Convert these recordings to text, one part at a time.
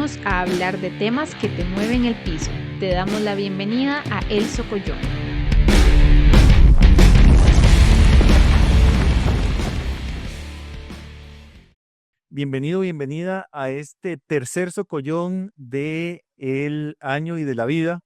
Venimos a hablar de temas que te mueven el piso. Te damos la bienvenida a El Socollón. Bienvenido, bienvenida a este tercer socollón de el año y de la vida,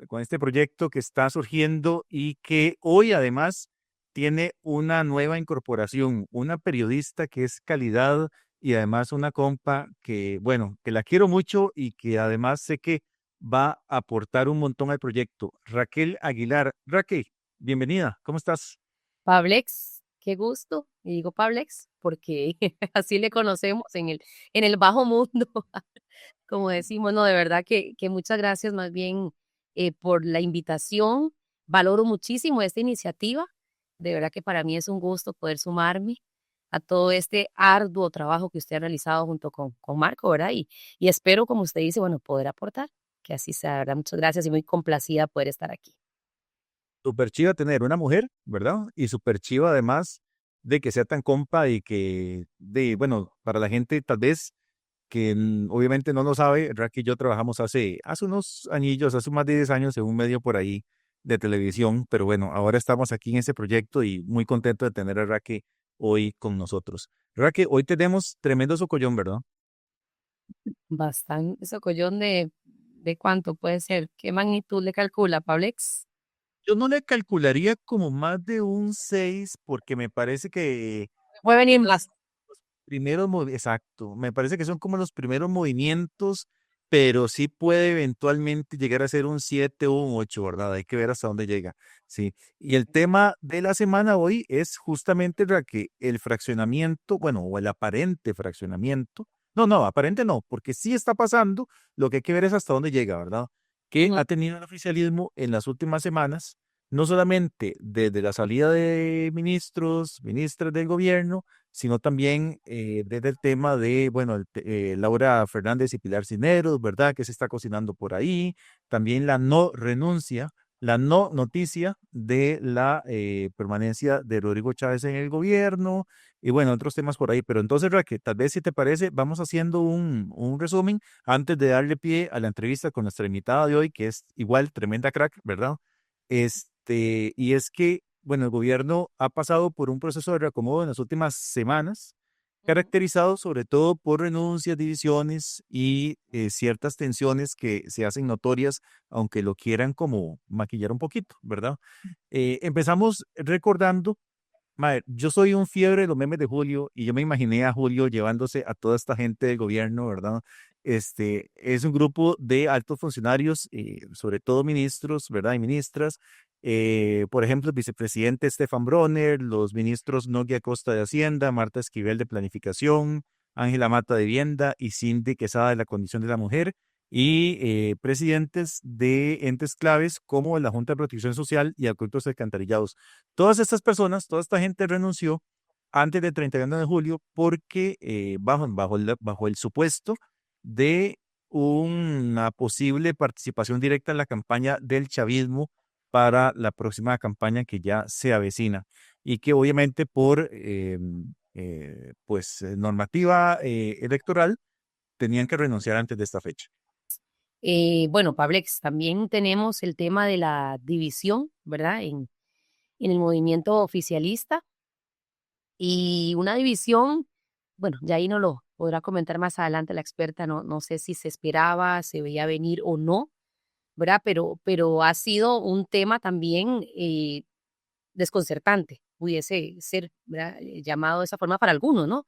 con este proyecto que está surgiendo y que hoy además tiene una nueva incorporación, una periodista que es calidad y además una compa que, bueno, que la quiero mucho y que además sé que va a aportar un montón al proyecto. Raquel Aguilar. Raquel, bienvenida, ¿cómo estás? Pablex, qué gusto. Y digo Pablex porque así le conocemos en el bajo mundo, como decimos, no, de verdad que muchas gracias más bien por la invitación. Valoro muchísimo esta iniciativa. De verdad que para mí es un gusto poder sumarme a todo este arduo trabajo que usted ha realizado junto con Marco, ¿verdad? Y espero, como usted dice, bueno, poder aportar, que así sea, ¿verdad? Muchas gracias y muy complacida poder estar aquí. Súper chiva tener una mujer, ¿verdad? Y súper chiva además de que sea tan compa y que, bueno, para la gente tal vez que obviamente no lo sabe, Rack y yo trabajamos hace unos añillos, hace más de 10 años en un medio por ahí de televisión, pero bueno, ahora estamos aquí en ese proyecto y muy contento de tener a Raque hoy con nosotros. Raque, hoy tenemos tremendo socollón, ¿verdad? Bastante socollón ¿de cuánto puede ser? ¿Qué magnitud le calcula, Pablex? Yo no le calcularía como más de un 6 porque me parece que Puede venir más. exacto, me parece que son como los primeros movimientos, pero sí puede eventualmente llegar a ser un 7 o un 8, ¿verdad? Hay que ver hasta dónde llega, sí. Y el tema de la semana hoy es justamente que el fraccionamiento, bueno, o el aparente fraccionamiento, no, aparente no, porque sí está pasando, lo que hay que ver es hasta dónde llega, ¿verdad? Que Ujú. ha tenido el oficialismo en las últimas semanas, no solamente desde la salida de ministros, ministras del gobierno, sino también desde el tema de, bueno, Laura Fernández y Pilar Cisneros, ¿verdad? Que se está cocinando por ahí. También la no renuncia, la no noticia de la permanencia de Rodrigo Chávez en el gobierno y bueno, otros temas por ahí. Pero entonces, Raquel, tal vez si te parece, vamos haciendo un resumen antes de darle pie a la entrevista con nuestra invitada de hoy, que es igual tremenda crack, ¿verdad? Y es que bueno, el gobierno ha pasado por un proceso de reacomodo en las últimas semanas, Ujú. caracterizado sobre todo por renuncias, divisiones y ciertas tensiones que se hacen notorias, aunque lo quieran como maquillar un poquito, ¿verdad? Empezamos recordando, mae, yo soy un fiebre de los memes de Julio y yo me imaginé a Julio llevándose a toda esta gente del gobierno, ¿verdad? Es un grupo de altos funcionarios, sobre todo ministros, ¿verdad? Y ministras. Por ejemplo, el vicepresidente Stefan Bronner, los ministros Noguia Costa de Hacienda, Marta Esquivel de Planificación, Ángela Mata de Vivienda y Cindy Quesada de la Condición de la Mujer y presidentes de entes claves como la Junta de Protección Social y Acueductos Alcantarillados. Todas estas personas, toda esta gente renunció antes del 31 de julio porque bajo el supuesto de una posible participación directa en la campaña del chavismo para la próxima campaña que ya se avecina y que obviamente por normativa electoral tenían que renunciar antes de esta fecha. Bueno, Pablex, también tenemos el tema de la división, ¿verdad? En el movimiento oficialista y una división, bueno, ya ahí no lo podrá comentar más adelante la experta, no sé si se esperaba, se veía venir o no, ¿verdad? Pero ha sido un tema también desconcertante, pudiese ser, ¿verdad? Llamado de esa forma para algunos, ¿no?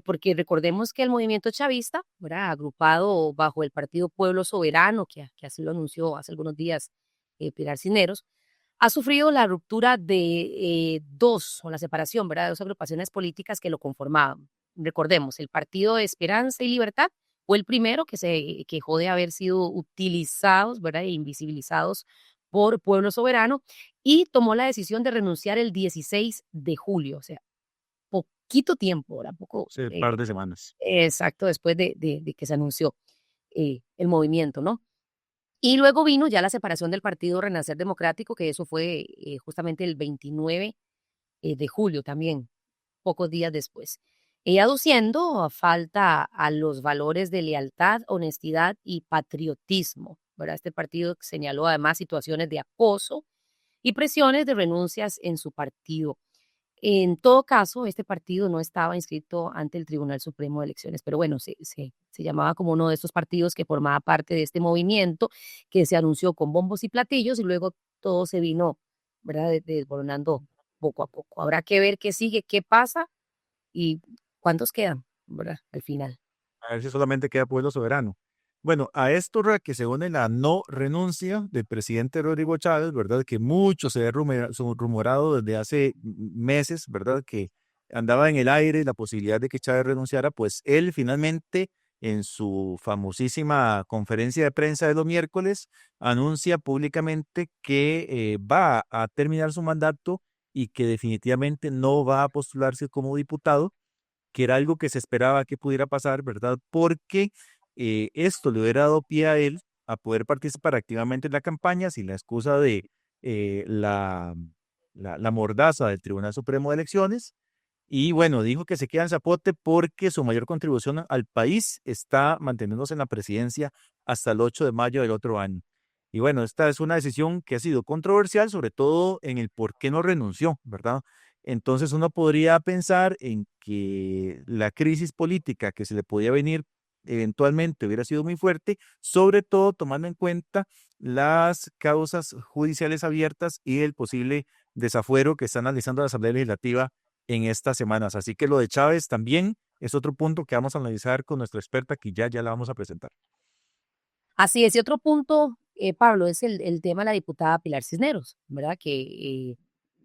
Porque recordemos que el movimiento chavista, ¿verdad? Agrupado bajo el Partido Pueblo Soberano, que así lo anunció hace algunos días Pilar Cisneros, ha sufrido la ruptura de dos, o la separación, ¿verdad? De dos agrupaciones políticas que lo conformaban. Recordemos, el Partido de Esperanza y Libertad fue el primero que se quejó de haber sido utilizados, ¿verdad? E invisibilizados por Pueblo Soberano y tomó la decisión de renunciar el 16 de julio, o sea, poquito tiempo, ¿verdad? Poco, Hace un par de semanas. exacto, después de que se anunció el movimiento, ¿no? Y luego vino ya la separación del Partido Renacer Democrático, que eso fue justamente el 29 de julio también, pocos días después. y aduciendo a falta a los valores de lealtad, honestidad y patriotismo, ¿verdad? Este partido señaló además situaciones de acoso y presiones de renuncias en su partido. En todo caso, este partido no estaba inscrito ante el Tribunal Supremo de Elecciones, pero bueno, se llamaba como uno de estos partidos que formaba parte de este movimiento que se anunció con bombos y platillos y luego todo se vino, ¿verdad?, desboronando poco a poco. Habrá que ver qué sigue, qué pasa y cuántos quedan, ¿verdad?, al final. A ver si solamente queda pueblo soberano. Bueno, a esto que se une la no renuncia del presidente Rodrigo Chávez, ¿verdad? Que mucho se ha rumorado desde hace meses, ¿verdad? Que andaba en el aire la posibilidad de que Chávez renunciara, pues él finalmente en su famosísima conferencia de prensa de los miércoles anuncia públicamente que va a terminar su mandato y que definitivamente no va a postularse como diputado, que era algo que se esperaba que pudiera pasar, ¿verdad? Porque esto le hubiera dado pie a él a poder participar activamente en la campaña sin la excusa de la mordaza del Tribunal Supremo de Elecciones. Y bueno, dijo que se queda en Zapote porque su mayor contribución al país está manteniéndose en la presidencia hasta el 8 de mayo del otro año. Y bueno, esta es una decisión que ha sido controversial, sobre todo en el por qué no renunció, ¿verdad? Entonces uno podría pensar en que la crisis política que se le podía venir eventualmente hubiera sido muy fuerte, sobre todo tomando en cuenta las causas judiciales abiertas y el posible desafuero que está analizando la Asamblea Legislativa en estas semanas. Así que lo de Chávez también es otro punto que vamos a analizar con nuestra experta que ya la vamos a presentar. Así es, y otro punto, Pablo, es el tema de la diputada Pilar Cisneros, ¿verdad? Que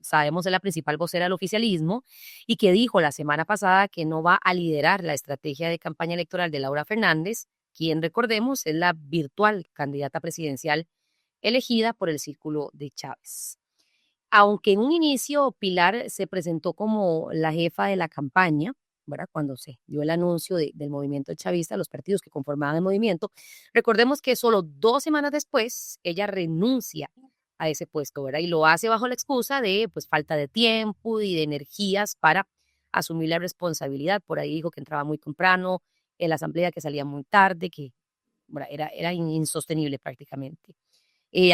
sabemos es la principal vocera del oficialismo y que dijo la semana pasada que no va a liderar la estrategia de campaña electoral de Laura Fernández, quien, recordemos, es la virtual candidata presidencial elegida por el círculo de Chávez. Aunque en un inicio Pilar se presentó como la jefa de la campaña, ¿verdad? Cuando se dio el anuncio del movimiento chavista, los partidos que conformaban el movimiento, recordemos que solo 2 semanas después ella renuncia a ese puesto, ¿verdad? Y lo hace bajo la excusa de pues falta de tiempo y de energías para asumir la responsabilidad. Por ahí dijo que entraba muy temprano en la asamblea, que salía muy tarde, que ¿verdad?, era insostenible prácticamente.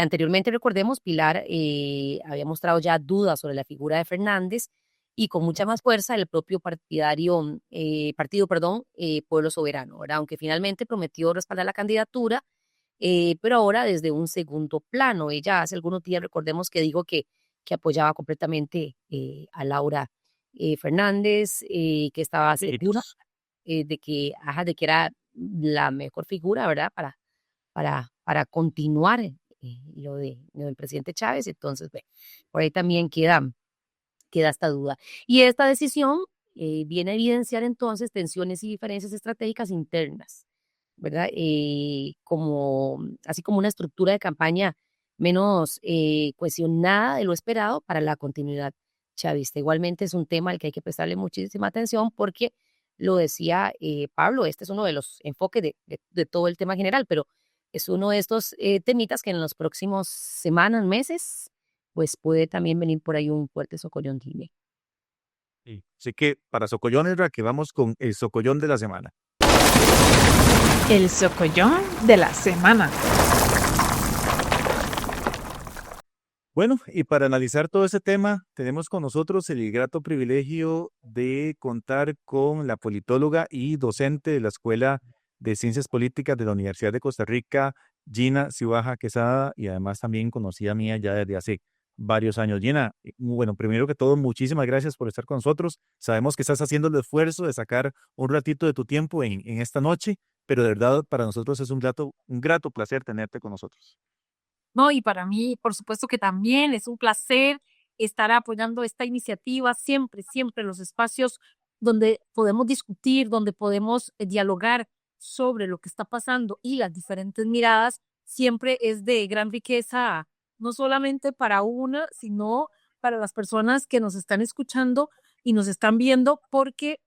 Anteriormente, recordemos, Pilar había mostrado ya dudas sobre la figura de Fernández y con mucha más fuerza el propio Pueblo Soberano, ¿verdad? Aunque finalmente prometió respaldar la candidatura, pero ahora desde un segundo plano. Ella hace algunos días, recordemos que dijo que apoyaba completamente a Laura Fernández, que estaba segura de que era la mejor figura, ¿verdad? Para continuar lo del presidente Chávez. Entonces, bueno, por ahí también queda esta duda. Y esta decisión viene a evidenciar entonces tensiones y diferencias estratégicas internas, ¿verdad? Así como una estructura de campaña menos cohesionada de lo esperado para la continuidad chavista. Igualmente es un tema al que hay que prestarle muchísima atención porque lo decía Pablo, este es uno de los enfoques de todo el tema general, pero es uno de estos temitas que en los próximos semanas, meses, pues puede también venir por ahí un fuerte socollón. Sí. Así que para Socollón, que vamos con el Socollón de la semana. El socollón de la semana. Bueno, y para analizar todo ese tema, tenemos con nosotros el grato privilegio de contar con la politóloga y docente de la Escuela de Ciencias Políticas de la Universidad de Costa Rica, Gina Cibaja Quesada, y además también conocida mía ya desde hace varios años. Gina, bueno, primero que todo, muchísimas gracias por estar con nosotros. Sabemos que estás haciendo el esfuerzo de sacar un ratito de tu tiempo en esta noche, pero de verdad para nosotros es un grato placer tenerte con nosotros. No, y para mí, por supuesto que también es un placer estar apoyando esta iniciativa, siempre, siempre los espacios donde podemos discutir, donde podemos dialogar sobre lo que está pasando y las diferentes miradas, siempre es de gran riqueza, no solamente para una, sino para las personas que nos están escuchando y nos están viendo, porque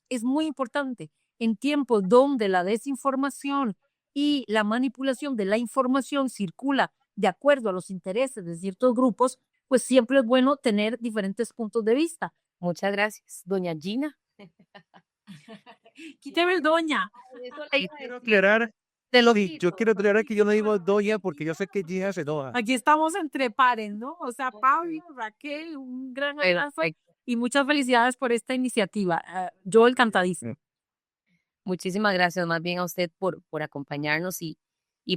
es muy importante en tiempos donde la desinformación y la manipulación de la información circula de acuerdo a los intereses de ciertos grupos, pues siempre es bueno tener diferentes puntos de vista. Muchas gracias, doña Gina. Quíteme el doña. Eso le Y iba a quiero decir, aclarar, te lo sí, yo quito. quiero aclarar que yo no digo doña porque yo sé que Gina se enoja. Aquí estamos entre pares, ¿no? O sea, Pablo, Raquel, un gran abrazo Perfecto. y muchas felicidades por esta iniciativa. Yo encantadísima. Muchísimas gracias más bien a usted por acompañarnos y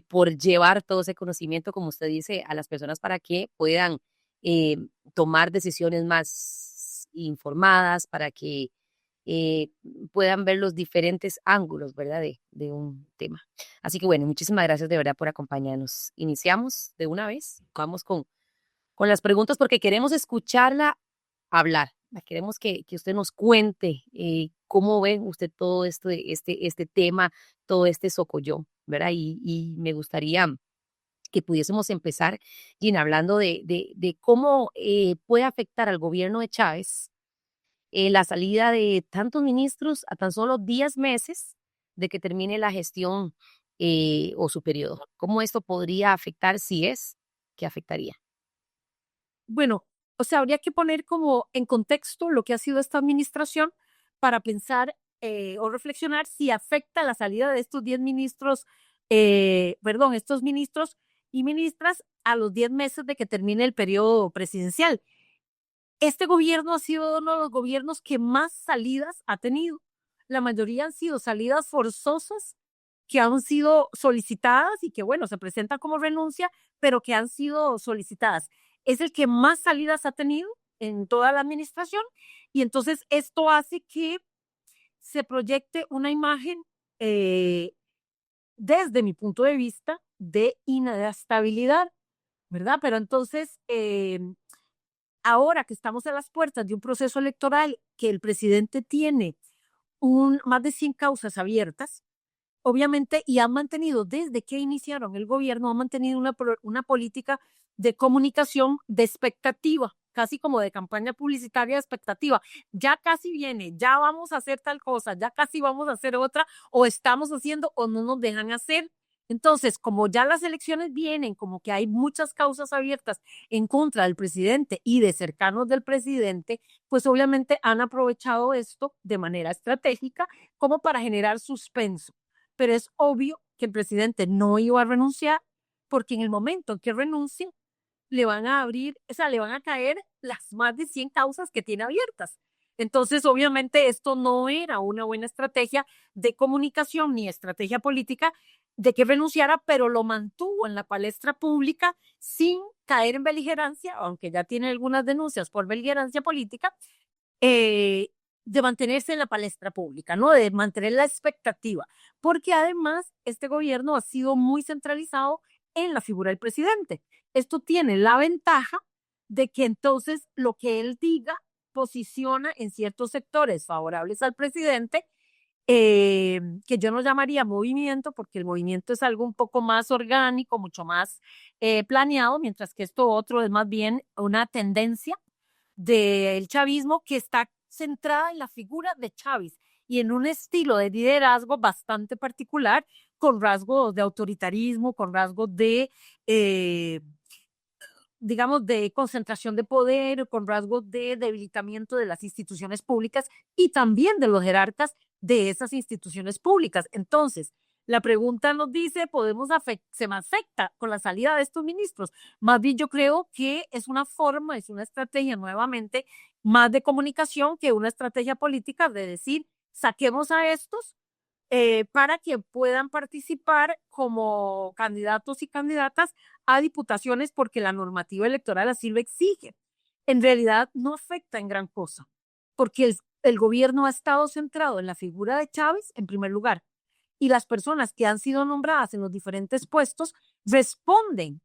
por llevar todo ese conocimiento, como usted dice, a las personas para que puedan eh, tomar decisiones más informadas, para que eh, puedan ver los diferentes ángulos, ¿verdad? De un tema. Así que bueno, muchísimas gracias de verdad por acompañarnos. Iniciamos de una vez, vamos con las preguntas porque queremos escucharla hablar. Queremos que usted nos cuente cómo ve usted todo esto, este tema, todo este socollón, ¿verdad? Y me gustaría que pudiésemos empezar, Gina, hablando de cómo puede afectar al gobierno de Chávez la salida de tantos ministros a tan solo 10 meses de que termine la gestión o su periodo. ¿Cómo esto podría afectar, si es que afectaría? Bueno, o sea, habría que poner como en contexto lo que ha sido esta administración para pensar o reflexionar si afecta la salida de estos 10 ministros, perdón, estos ministros y ministras a los 10 meses de que termine el periodo presidencial. Este gobierno ha sido uno de los gobiernos que más salidas ha tenido. La mayoría han sido salidas forzosas que han sido solicitadas y que, bueno, se presentan como renuncia, pero que han sido solicitadas. Es el que más salidas ha tenido en toda la administración y entonces esto hace que se proyecte una imagen, desde mi punto de vista, de inestabilidad, ¿verdad? Pero entonces, ahora que estamos a las puertas de un proceso electoral que el presidente tiene más de 100 causas abiertas, obviamente, y han mantenido desde que iniciaron el gobierno, han mantenido una política de comunicación de expectativa, casi como de campaña publicitaria de expectativa. Ya casi viene, ya vamos a hacer tal cosa, ya casi vamos a hacer otra, o estamos haciendo o no nos dejan hacer. Entonces, como ya las elecciones vienen, como que hay muchas causas abiertas en contra del presidente y de cercanos del presidente, pues obviamente han aprovechado esto de manera estratégica como para generar suspenso. Pero es obvio que el presidente no iba a renunciar porque en el momento en que renuncie, le van a abrir, o sea, le van a caer las más de 100 causas que tiene abiertas. Entonces, obviamente, esto no era una buena estrategia de comunicación ni estrategia política de que renunciara, pero lo mantuvo en la palestra pública sin caer en beligerancia, aunque ya tiene algunas denuncias por beligerancia política, de mantenerse en la palestra pública, ¿no? De mantener la expectativa, porque además este gobierno ha sido muy centralizado en la figura del presidente. Esto tiene la ventaja de que entonces lo que él diga posiciona en ciertos sectores favorables al presidente, que yo no llamaría movimiento, porque el movimiento es algo un poco más orgánico, mucho más planeado, mientras que esto otro es más bien una tendencia del chavismo que está centrada en la figura de Chávez y en un estilo de liderazgo bastante particular, con rasgos de autoritarismo, con rasgos de, digamos, de concentración de poder, con rasgos de debilitamiento de las instituciones públicas y también de los jerarcas de esas instituciones públicas. Entonces, la pregunta nos dice, ¿se me afecta con la salida de estos ministros? Más bien yo creo que es una forma, es una estrategia nuevamente más de comunicación que una estrategia política de decir, saquemos a estos para que puedan participar como candidatos y candidatas a diputaciones porque la normativa electoral así lo exige. En realidad no afecta en gran cosa, porque el gobierno ha estado centrado en la figura de Chávez en primer lugar y las personas que han sido nombradas en los diferentes puestos responden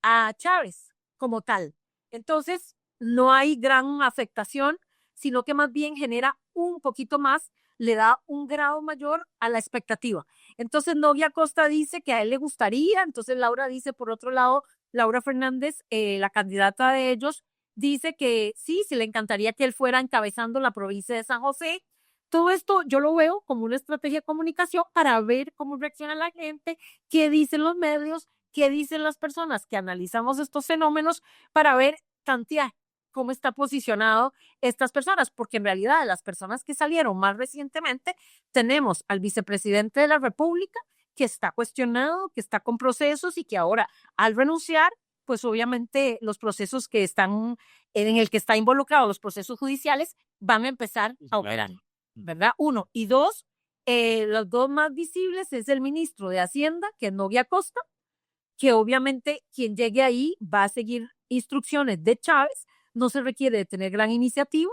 a Chávez como tal. Entonces, no hay gran afectación, sino que más bien genera un poquito más, le da un grado mayor a la expectativa. Entonces, Novia Costa dice que a él le gustaría, entonces Laura dice, por otro lado, Laura Fernández, la candidata de ellos, dice que sí le encantaría que él fuera encabezando la provincia de San José. Todo esto yo lo veo como una estrategia de comunicación para ver cómo reacciona la gente, qué dicen los medios, qué dicen las personas que analizamos estos fenómenos para ver, tantear cómo está posicionado estas personas, porque en realidad las personas que salieron más recientemente, tenemos al vicepresidente de la República que está cuestionado, que está con procesos y que ahora al renunciar, pues obviamente los procesos que están, en el que está involucrado, los procesos judiciales, van a empezar a operar, ¿verdad? Uno. Y dos, los dos más visibles es el ministro de Hacienda, que es Novia Costa, que obviamente quien llegue ahí va a seguir instrucciones de Chávez, no se requiere de tener gran iniciativa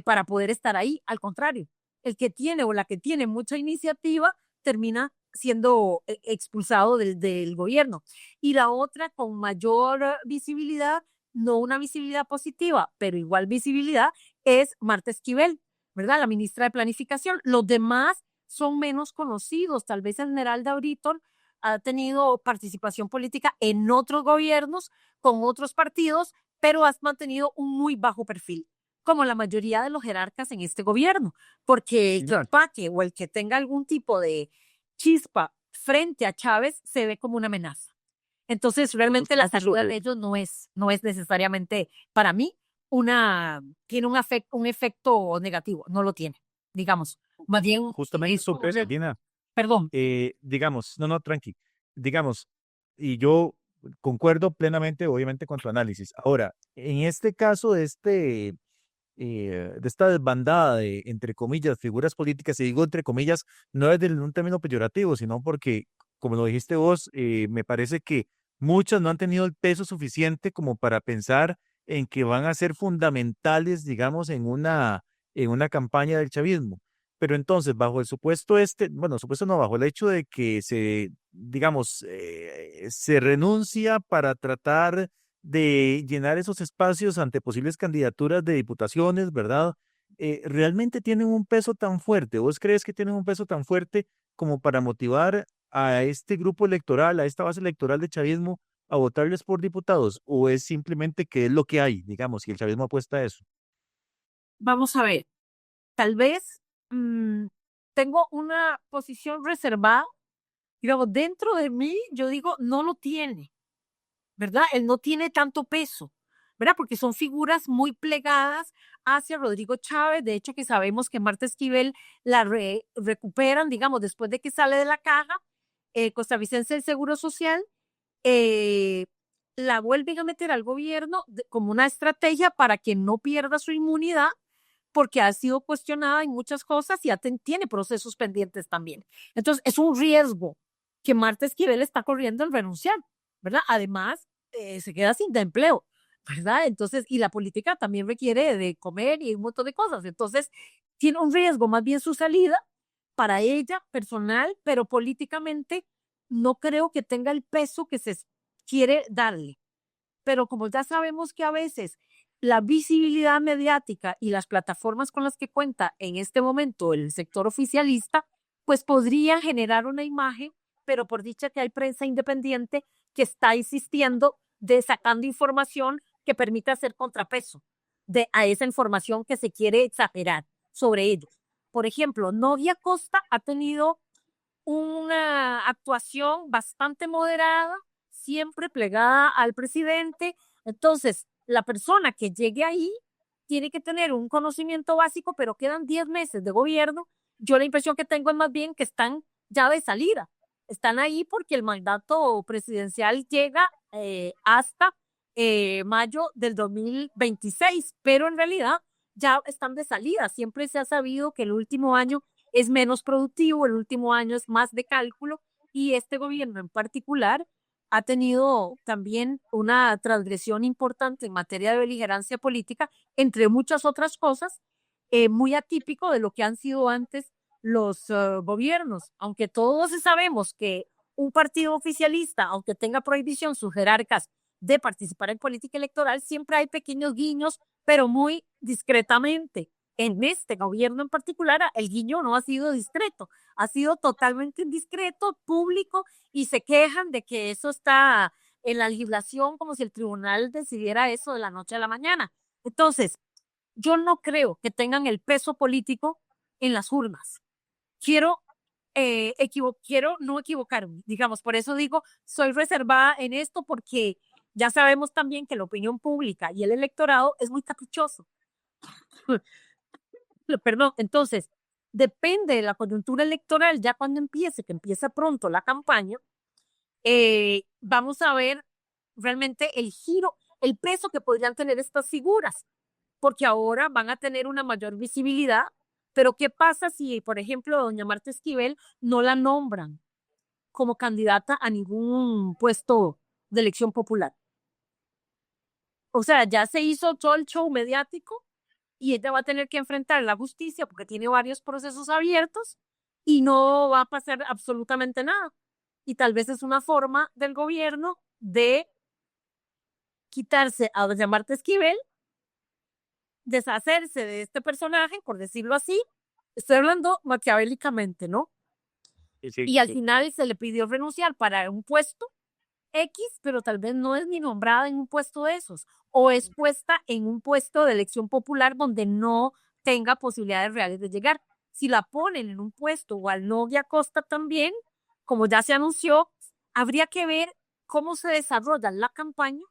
para poder estar ahí, al contrario, el que tiene o la que tiene mucha iniciativa termina siendo expulsado del gobierno. Y la otra con mayor visibilidad, no una visibilidad positiva, pero igual visibilidad, es Marta Esquivel, ¿verdad? La ministra de Planificación. Los demás son menos conocidos, tal vez el Esmeralda Britton ha tenido participación política en otros gobiernos, con otros partidos, pero has mantenido un muy bajo perfil, como la mayoría de los jerarcas en este gobierno, porque el empaque o el que tenga algún tipo de chispa frente a Chávez se ve como una amenaza. Entonces, realmente la salud de ellos no es necesariamente, para mí, tiene un efecto negativo, no lo tiene, digamos. Más bien, Justamente, Dina, perdón. digamos, no, tranqui, digamos, y yo concuerdo plenamente, obviamente, con tu análisis. Ahora, en este caso de esta desbandada de, entre comillas, figuras políticas, y digo entre comillas, no es un término peyorativo, sino porque, como lo dijiste vos, me parece que muchas no han tenido el peso suficiente como para pensar en que van a ser fundamentales, digamos, en una campaña del chavismo. Pero entonces, bajo el supuesto bueno, supuesto no, bajo el hecho de que digamos, se renuncia para tratar de llenar esos espacios ante posibles candidaturas de diputaciones, ¿verdad? ¿Realmente tienen un peso tan fuerte? ¿Vos crees que tienen un peso tan fuerte como para motivar a este grupo electoral, a esta base electoral de chavismo, a votarles por diputados? ¿O es simplemente que es lo que hay, digamos, y el chavismo apuesta a eso? Vamos a ver, tal vez tengo una posición reservada, digamos, dentro de mí, yo digo, no lo tiene, ¿verdad? Él no tiene tanto peso, ¿verdad? Porque son figuras muy plegadas hacia Rodrigo Chávez. De hecho, que sabemos que Marta Esquivel la recuperan, digamos, después de que sale de la caja costarricense del Seguro Social, la vuelven a meter al gobierno como una estrategia para que no pierda su inmunidad, porque ha sido cuestionada en muchas cosas y tiene procesos pendientes también. Entonces, es un riesgo que Marta Esquivel está corriendo al renunciar, ¿verdad? Además, se queda sin empleo, ¿verdad? Entonces, y la política también requiere de comer y un montón de cosas. Entonces, tiene un riesgo más bien su salida para ella personal, pero políticamente no creo que tenga el peso que se quiere darle. Pero como ya sabemos que a veces la visibilidad mediática y las plataformas con las que cuenta en este momento el sector oficialista, pues podrían generar una imagen, pero por dicha que hay prensa independiente que está insistiendo de sacando información que permita hacer contrapeso a esa información que se quiere exagerar sobre ellos. Por ejemplo, Novia Costa ha tenido una actuación bastante moderada, siempre plegada al presidente. Entonces, la persona que llegue ahí tiene que tener un conocimiento básico, pero quedan 10 meses de gobierno. Yo la impresión que tengo es más bien que están ya de salida. Están ahí porque el mandato presidencial llega hasta mayo del 2026, pero en realidad ya están de salida. Siempre se ha sabido que el último año es menos productivo, el último año es más de cálculo, y este gobierno en particular ha tenido también una transgresión importante en materia de beligerancia política, entre muchas otras cosas, muy atípico de lo que han sido antes los gobiernos. Aunque todos sabemos que un partido oficialista, aunque tenga prohibición sus jerarcas de participar en política electoral, siempre hay pequeños guiños, pero muy discretamente. En este gobierno en particular, el guiño no ha sido discreto, ha sido totalmente indiscreto, público, y se quejan de que eso está en la legislación como si el tribunal decidiera eso de la noche a la mañana. Entonces, yo no creo que tengan el peso político en las urnas. Quiero no equivocarme, digamos, por eso digo, soy reservada en esto, porque ya sabemos también que la opinión pública y el electorado es muy caprichoso. Perdón, entonces, depende de la coyuntura electoral, ya cuando empiece, que empieza pronto la campaña, vamos a ver realmente el giro, el peso que podrían tener estas figuras, porque ahora van a tener una mayor visibilidad, pero ¿qué pasa si, por ejemplo, doña Marta Esquivel no la nombran como candidata a ningún puesto de elección popular? O sea, ya se hizo todo el show mediático y ella va a tener que enfrentar la justicia porque tiene varios procesos abiertos y no va a pasar absolutamente nada. Y tal vez es una forma del gobierno de quitarse a doña Marta Esquivel, deshacerse de este personaje, por decirlo así. Estoy hablando maquiavélicamente, ¿no? Sí, Y al final se le pidió renunciar para un puesto X, pero tal vez no es ni nombrada en un puesto de esos, o es puesta en un puesto de elección popular donde no tenga posibilidades reales de llegar. Si la ponen en un puesto, o al Novia Costa también, como ya se anunció, habría que ver cómo se desarrolla la campaña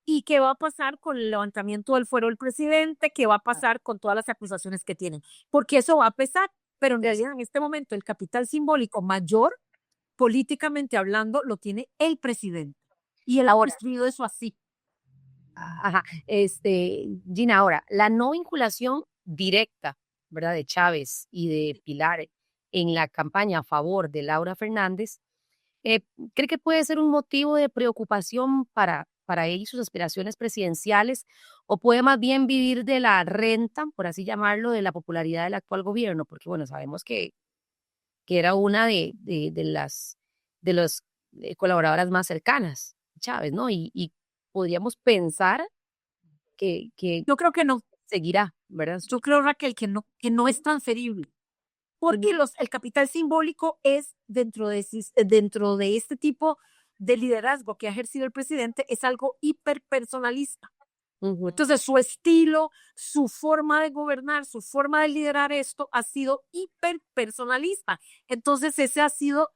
y qué va a pasar con el levantamiento del fuero del presidente, qué va a pasar con todas las acusaciones que tienen, porque eso va a pesar, pero en realidad en este momento el capital simbólico mayor, políticamente hablando, lo tiene el presidente. Y él ha construido eso así. Ajá, Gina, ahora, la no vinculación directa, ¿verdad?, de Chávez y de Pilar en la campaña a favor de Laura Fernández, ¿cree que puede ser un motivo de preocupación para él y sus aspiraciones presidenciales, o puede más bien vivir de la renta, por así llamarlo, de la popularidad del actual gobierno? Porque, bueno, sabemos que era una de las colaboradoras más cercanas, Chávez, ¿no? Y podríamos pensar que Yo creo que no. seguirá, ¿verdad? Yo creo, Raquel, que no es transferible, porque el capital simbólico es dentro de este tipo de liderazgo que ha ejercido el presidente, es algo hiperpersonalista. Ujú. Entonces, su estilo, su forma de gobernar, su forma de liderar esto ha sido hiperpersonalista. Entonces, ese ha sido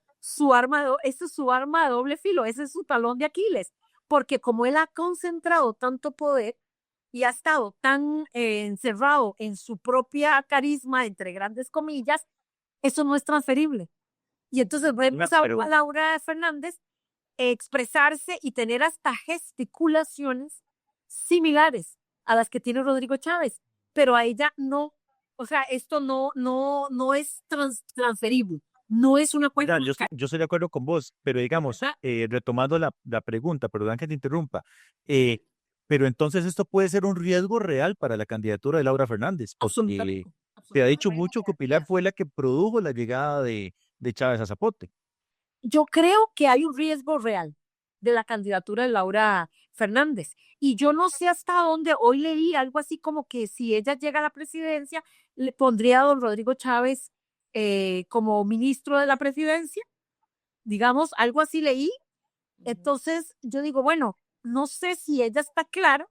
ese es su arma de doble filo, ese es su talón de Aquiles, porque como él ha concentrado tanto poder y ha estado tan encerrado en su propia carisma, entre grandes comillas, eso no es transferible. Y entonces vemos a Laura Fernández expresarse y tener hasta gesticulaciones similares a las que tiene Rodrigo Chávez, pero a ella no. O sea, esto no es transferible, no es una cuenta. Yo estoy de acuerdo con vos, pero digamos, retomando la pregunta, perdón que te interrumpa, pero entonces esto puede ser un riesgo real para la candidatura de Laura Fernández, porque se ha dicho mucho que Pilar fue la que produjo la llegada de Chávez a Zapote. Yo creo que hay un riesgo real de la candidatura de Laura Fernández. Y yo no sé hasta dónde, hoy leí algo así como que si ella llega a la presidencia, le pondría a don Rodrigo Chávez como ministro de la presidencia, digamos, algo así leí. Entonces yo digo, bueno, no sé si ella está clara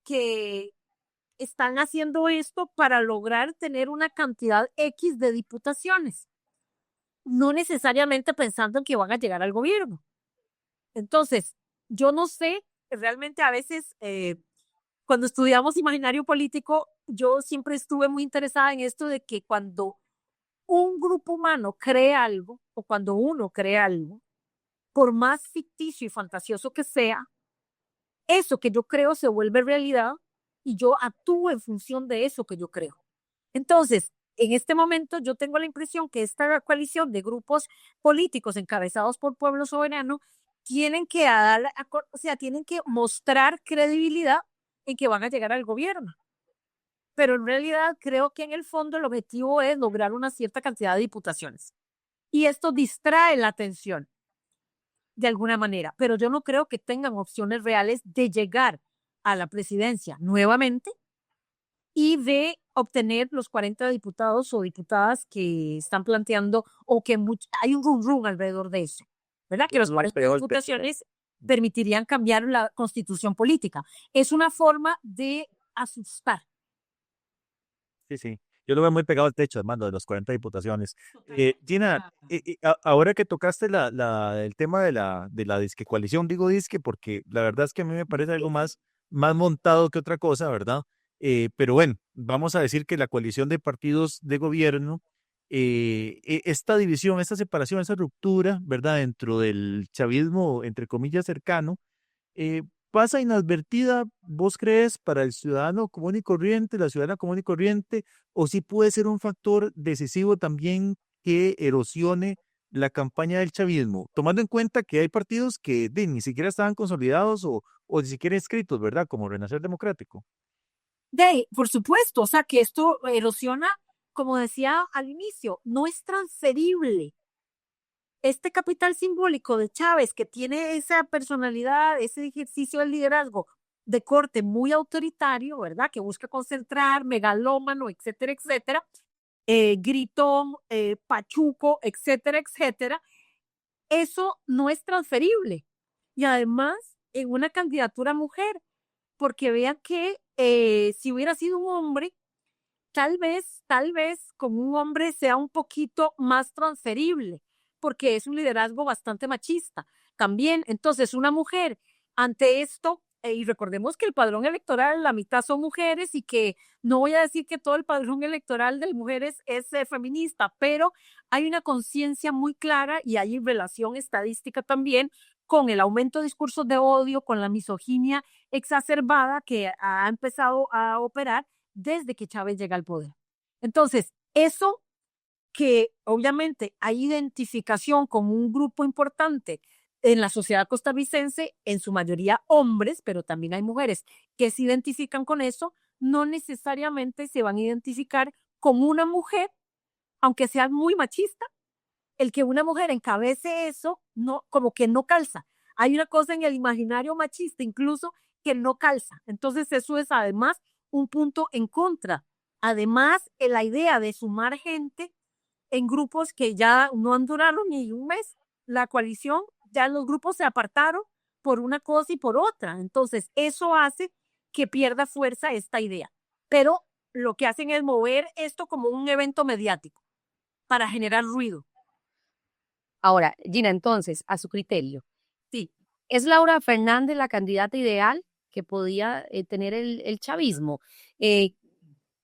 que están haciendo esto para lograr tener una cantidad X de diputaciones, no necesariamente pensando en que van a llegar al gobierno. Entonces, yo no sé, realmente a veces cuando estudiamos imaginario político, yo siempre estuve muy interesada en esto de que cuando un grupo humano cree algo, o cuando uno cree algo, por más ficticio y fantasioso que sea, eso que yo creo se vuelve realidad y yo actúo en función de eso que yo creo. Entonces, en este momento yo tengo la impresión que esta coalición de grupos políticos encabezados por Pueblo Soberano tienen que tienen que mostrar credibilidad en que van a llegar al gobierno. Pero en realidad creo que en el fondo el objetivo es lograr una cierta cantidad de diputaciones. Y esto distrae la atención de alguna manera, pero yo no creo que tengan opciones reales de llegar a la presidencia nuevamente y de obtener los 40 diputados o diputadas que están planteando, o que hay un rum alrededor de eso, ¿verdad? Que los 40 diputaciones permitirían cambiar la constitución política. Es una forma de asustar. Sí, sí. Yo lo veo muy pegado al techo, además, lo de los 40 diputaciones. Gina, ahora que tocaste el tema de la disque coalición, digo disque porque la verdad es que a mí me parece algo más montado que otra cosa, ¿verdad? Pero bueno, vamos a decir que la coalición de partidos de gobierno, esta división, esta separación, esa ruptura, ¿verdad? Dentro del chavismo, entre comillas, cercano, eh, pasa inadvertida, ¿vos crees, para el ciudadano común y corriente, la ciudadana común y corriente, o si puede ser un factor decisivo también que erosione la campaña del chavismo, tomando en cuenta que hay partidos que ni siquiera estaban consolidados o ni siquiera inscritos, ¿verdad? Como Renacer Democrático. Por supuesto, o sea que esto erosiona, como decía al inicio, no es transferible. Este capital simbólico de Chávez, que tiene esa personalidad, ese ejercicio del liderazgo de corte muy autoritario, ¿verdad? Que busca concentrar, megalómano, etcétera, etcétera, gritón, pachuco, etcétera, etcétera, eso no es transferible. Y además, en una candidatura mujer, porque vean que si hubiera sido un hombre, tal vez como un hombre sea un poquito más transferible, porque es un liderazgo bastante machista. También, entonces, una mujer ante esto, y recordemos que el padrón electoral, la mitad son mujeres y que no voy a decir que todo el padrón electoral de mujeres es feminista, pero hay una conciencia muy clara y hay relación estadística también con el aumento de discursos de odio, con la misoginia exacerbada que ha empezado a operar desde que Chávez llega al poder. Entonces, eso que obviamente hay identificación con un grupo importante en la sociedad costarricense, en su mayoría hombres, pero también hay mujeres que se identifican con eso, no necesariamente se van a identificar con una mujer, aunque sea muy machista, el que una mujer encabece eso, no, como que no calza. Hay una cosa en el imaginario machista incluso que no calza. Entonces eso es además un punto en contra. Además, la idea de sumar gente en grupos que ya no han durado ni un mes, la coalición, ya los grupos se apartaron por una cosa y por otra. Entonces, eso hace que pierda fuerza esta idea. Pero lo que hacen es mover esto como un evento mediático para generar ruido. Ahora, Gina, entonces, a su criterio, Sí. ¿es Laura Fernández la candidata ideal que podía tener el chavismo?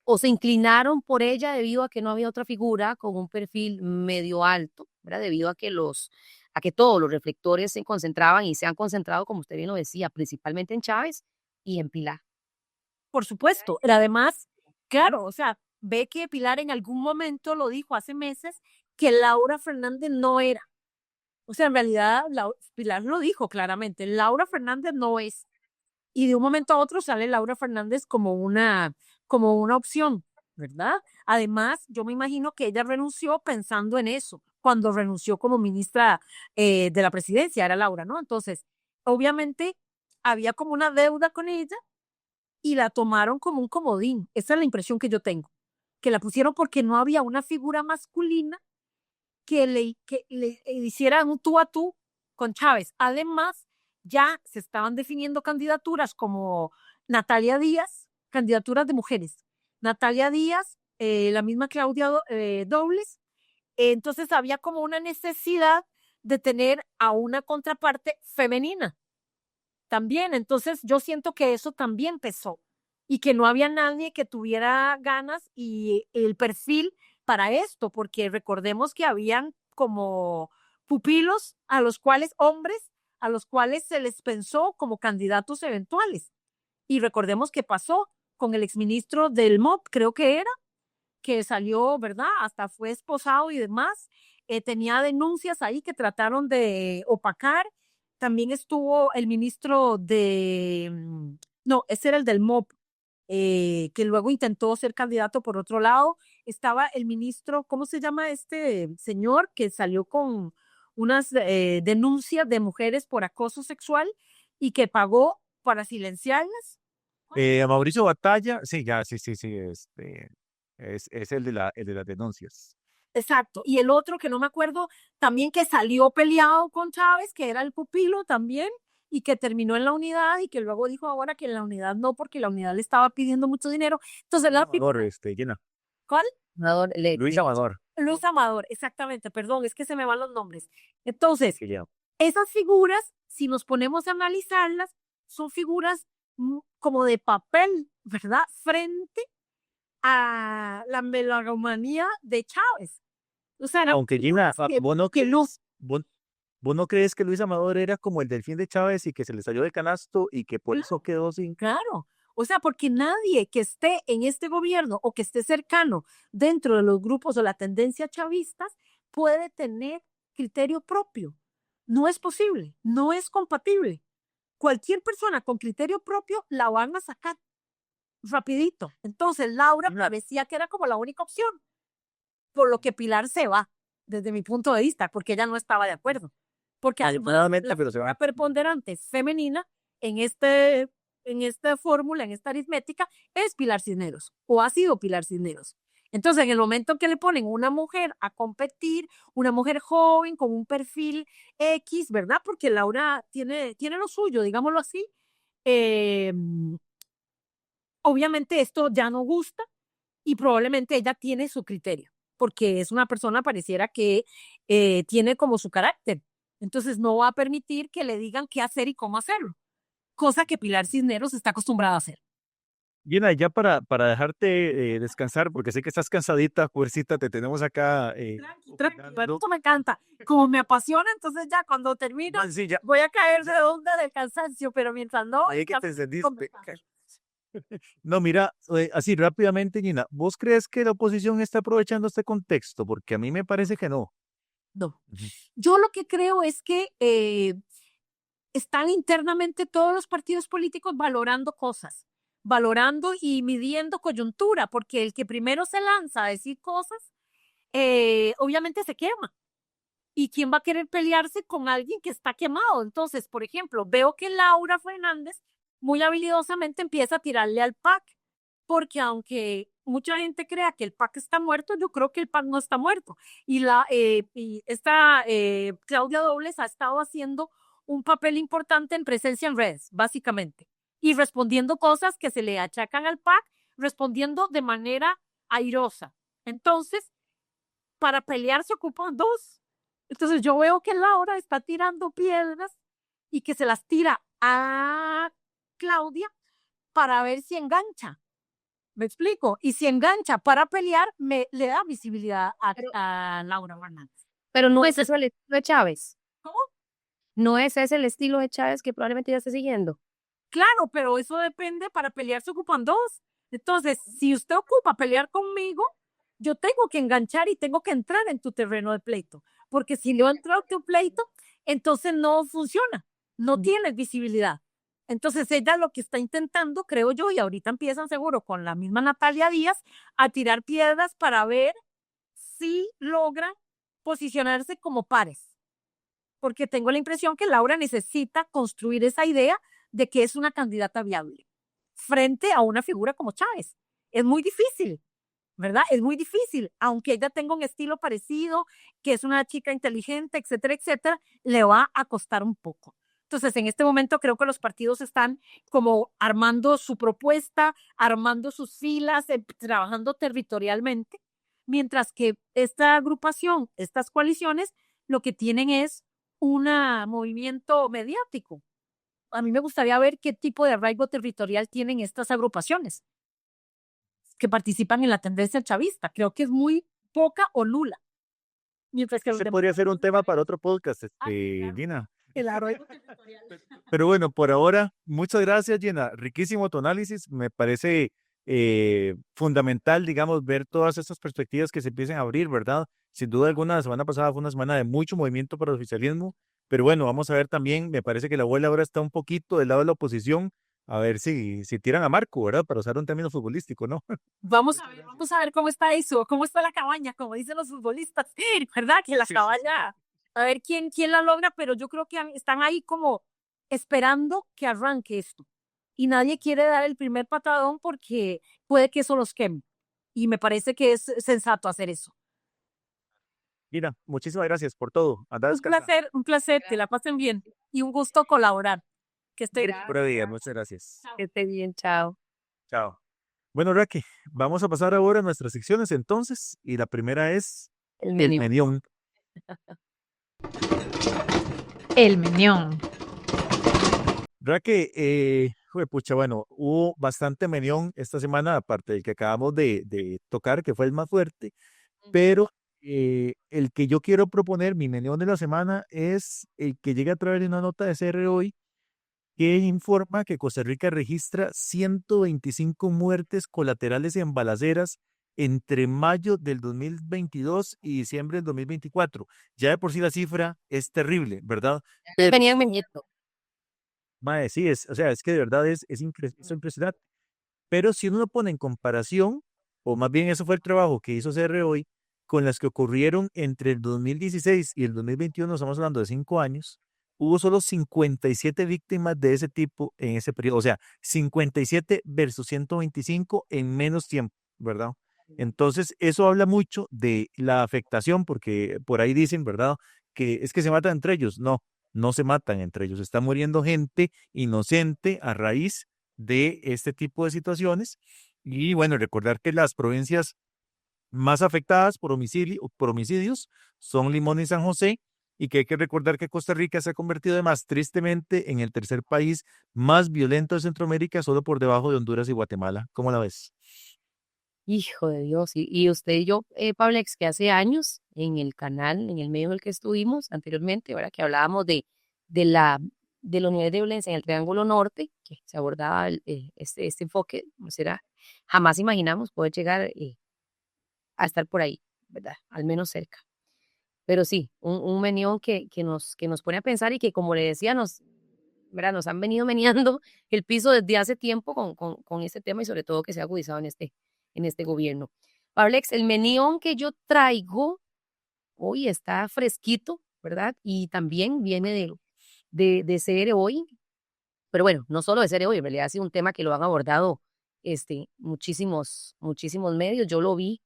¿O se inclinaron por ella debido a que no había otra figura con un perfil medio alto, ¿verdad? Debido a que todos los reflectores se concentraban y se han concentrado, como usted bien lo decía, principalmente en Chávez y en Pilar? Por supuesto. Pero además, claro, o sea, ve que Pilar en algún momento lo dijo hace meses que Laura Fernández no era. O sea, en realidad, Pilar lo dijo claramente, Laura Fernández no es. Y de un momento a otro sale Laura Fernández como una opción, ¿verdad? Además, yo me imagino que ella renunció pensando en eso, cuando renunció como ministra de la presidencia, era Laura, ¿no? Entonces, obviamente, había como una deuda con ella y la tomaron como un comodín. Esa es la impresión que yo tengo, que la pusieron porque no había una figura masculina que le hicieran un tú a tú con Chávez. Además, ya se estaban definiendo candidaturas como Natalia Díaz, candidaturas de mujeres. Natalia Díaz, la misma Claudia Dobles. Entonces había como una necesidad de tener a una contraparte femenina también. Entonces yo siento que eso también pesó y que no había nadie que tuviera ganas y el perfil para esto, porque recordemos que habían como pupilos a los cuales, hombres, a los cuales se les pensó como candidatos eventuales. Y recordemos que pasó con el exministro del MOP, creo que era, que salió, ¿verdad? Hasta fue esposado y demás. Tenía denuncias ahí que trataron de opacar. También estuvo el ministro no, ese era el del MOP, que luego intentó ser candidato por otro lado. Estaba el ministro, ¿cómo se llama este señor? Que salió con unas denuncias de mujeres por acoso sexual y que pagó para silenciarlas. A Mauricio Batalla, sí, ya, sí, sí, sí, es el de las denuncias. Exacto. Y el otro que no me acuerdo, también que salió peleado con Chávez, que era el pupilo también, y que terminó en la unidad y que luego dijo ahora que en la unidad no, porque la unidad le estaba pidiendo mucho dinero. Entonces, Llena. ¿Cuál? Amador, Luis Amador. Luis Amador, exactamente, perdón, es que se me van los nombres. Entonces, Que ya. esas figuras, si nos ponemos a analizarlas, son figuras como de papel, ¿verdad? Frente a la megalomanía de Chávez. O sea, eran Aunque Gina, figuras ¿vos no que Luz, vos, vos no crees que Luis Amador era como el delfín de Chávez y que se le salió del canasto y que por eso quedó sin... claro. O sea, porque nadie que esté en este gobierno o que esté cercano dentro de los grupos o la tendencia chavistas puede tener criterio propio. No es posible, no es compatible. Cualquier persona con criterio propio la van a sacar rapidito. Entonces, Laura parecía que era como la única opción, por lo que Pilar se va, desde mi punto de vista, porque ella no estaba de acuerdo. Porque Afortunadamente, pero se la va. preponderante femenina en esta fórmula, en esta aritmética, es Pilar Cisneros, o ha sido Pilar Cisneros. Entonces, en el momento en que le ponen una mujer a competir, una mujer joven con un perfil X, ¿verdad? Porque Laura tiene lo suyo, digámoslo así. Obviamente esto ya no gusta y probablemente ella tiene su criterio, porque es una persona, pareciera que tiene como su carácter. Entonces no va a permitir que le digan qué hacer y cómo hacerlo, cosa que Pilar Cisneros está acostumbrada a hacer. Gina, ya para dejarte descansar, porque sé que estás cansadita, fuercita, te tenemos acá. Pero esto me encanta. Como me apasiona, entonces ya cuando termino Sí, ya. voy a caer de onda del cansancio, pero mientras no, Ahí que ya te me encendiste. conversar. No, mira, así rápidamente, Gina, ¿vos crees que la oposición está aprovechando este contexto? Porque a mí me parece que no. No. Ujú. Yo lo que creo es que están internamente todos los partidos políticos valorando cosas, valorando y midiendo coyuntura, porque el que primero se lanza a decir cosas, obviamente se quema. ¿Y quién va a querer pelearse con alguien que está quemado? Entonces, por ejemplo, veo que Laura Fernández muy habilidosamente empieza a tirarle al PAC, porque aunque mucha gente crea que el PAC está muerto, yo creo que el PAC no está muerto. Y esta Claudia Dobles ha estado haciendo un papel importante en presencia en redes, básicamente, y respondiendo cosas que se le achacan al PAC, respondiendo de manera airosa. Entonces, para pelear se ocupan dos. Entonces yo veo que Laura está tirando piedras y que se las tira a Claudia para ver si engancha. ¿Me explico? Y si engancha para pelear, le da visibilidad a Laura Fernández. Pero no es eso el estilo de Chávez. ¿Cómo? No es ese el estilo de Chávez que probablemente ya esté siguiendo. Claro, pero eso depende, para pelear se ocupan dos. Entonces, si usted ocupa pelear conmigo, yo tengo que enganchar y tengo que entrar en tu terreno de pleito, porque si no entro en tu pleito, entonces no funciona, no tienes visibilidad. Entonces ella lo que está intentando, creo yo, y ahorita empiezan seguro con la misma Natalia Díaz a tirar piedras para ver si logran posicionarse como pares, porque tengo la impresión que Laura necesita construir esa idea de que es una candidata viable frente a una figura como Chávez. Es muy difícil, ¿verdad? Es muy difícil, aunque ella tenga un estilo parecido, que es una chica inteligente, etcétera, etcétera, le va a costar un poco. Entonces, en este momento creo que los partidos están como armando su propuesta, armando sus filas, trabajando territorialmente, mientras que esta agrupación, estas coaliciones, lo que tienen es un movimiento mediático. A mí me gustaría ver qué tipo de arraigo territorial tienen estas agrupaciones que participan en la tendencia chavista. Creo que es muy poca o nula. Mientras que los Se demás, podría ser un tema para otro podcast, claro, Gina. el arraigo territorial. Pero bueno, por ahora, muchas gracias, Gina. Riquísimo tu análisis. Me parece fundamental, digamos, ver todas estas perspectivas que se empiecen a abrir, ¿verdad? Sin duda alguna, la semana pasada fue una semana de mucho movimiento para el oficialismo, pero bueno, vamos a ver también, me parece que la abuela ahora está un poquito del lado de la oposición, a ver si tiran a Marco, ¿verdad? Para usar un término futbolístico, ¿no? Vamos a ver cómo está eso, cómo está la cabaña, como dicen los futbolistas, ¿verdad? Que la Sí, sí, sí. cabaña, a ver quién la logra, pero yo creo que están ahí como esperando que arranque esto. Y nadie quiere dar el primer patadón porque puede que eso los queme. Y me parece que es sensato hacer eso. Gina, muchísimas gracias por todo. Anda a descansar. Un placer, que la pasen bien y un gusto colaborar. Que esté Pura vida, muchas gracias. Que esté bien, chao. Chao. Bueno, Raque, vamos a pasar ahora a nuestras secciones entonces, y la primera es El el menú. Menión. El Menión. Raque, pucha, bueno, hubo bastante Menión esta semana, aparte del que acabamos de tocar, que fue el más fuerte, pero el que yo quiero proponer, mi Menión de la semana, es el que llega a través de una nota de CR hoy que informa que Costa Rica registra 125 muertes colaterales en balaceras entre mayo del 2022 y diciembre del 2024. Ya de por sí la cifra es terrible, ¿verdad? Venían Meñeto. Mae, sí, o sea, es que de verdad es impresionante. Pero si uno lo pone en comparación, o más bien eso fue el trabajo que hizo CR hoy, con las que ocurrieron entre el 2016 y el 2021, estamos hablando de 5 años, hubo solo 57 víctimas de ese tipo en ese periodo. O sea, 57 versus 125 en menos tiempo, ¿verdad? Entonces, eso habla mucho de la afectación, porque por ahí dicen, ¿verdad? Que es que se matan entre ellos. No, no se matan entre ellos. Está muriendo gente inocente a raíz de este tipo de situaciones. Y bueno, recordar que las provincias más afectadas por homicidios son Limón y San José, y que hay que recordar que Costa Rica se ha convertido además tristemente en el tercer país más violento de Centroamérica, solo por debajo de Honduras y Guatemala. ¿Cómo la ves? Hijo de Dios. Y usted y yo, Pablex, que hace años en el canal, en el medio en el que estuvimos anteriormente, ¿verdad? Que hablábamos de la, de los niveles de violencia en el Triángulo Norte, que se abordaba este enfoque, ¿no será? Jamás imaginamos poder llegar a estar por ahí, ¿verdad? Al menos cerca. Pero sí, un menión que nos pone a pensar y que, como le decía, ¿verdad? Nos han venido meneando el piso desde hace tiempo con este tema y sobre todo que se ha agudizado en este gobierno. Pablex, el menión que yo traigo hoy está fresquito, ¿verdad? Y también viene de CR hoy, pero bueno, no solo de CR hoy, en realidad ha sido un tema que lo han abordado muchísimos medios. Yo lo vi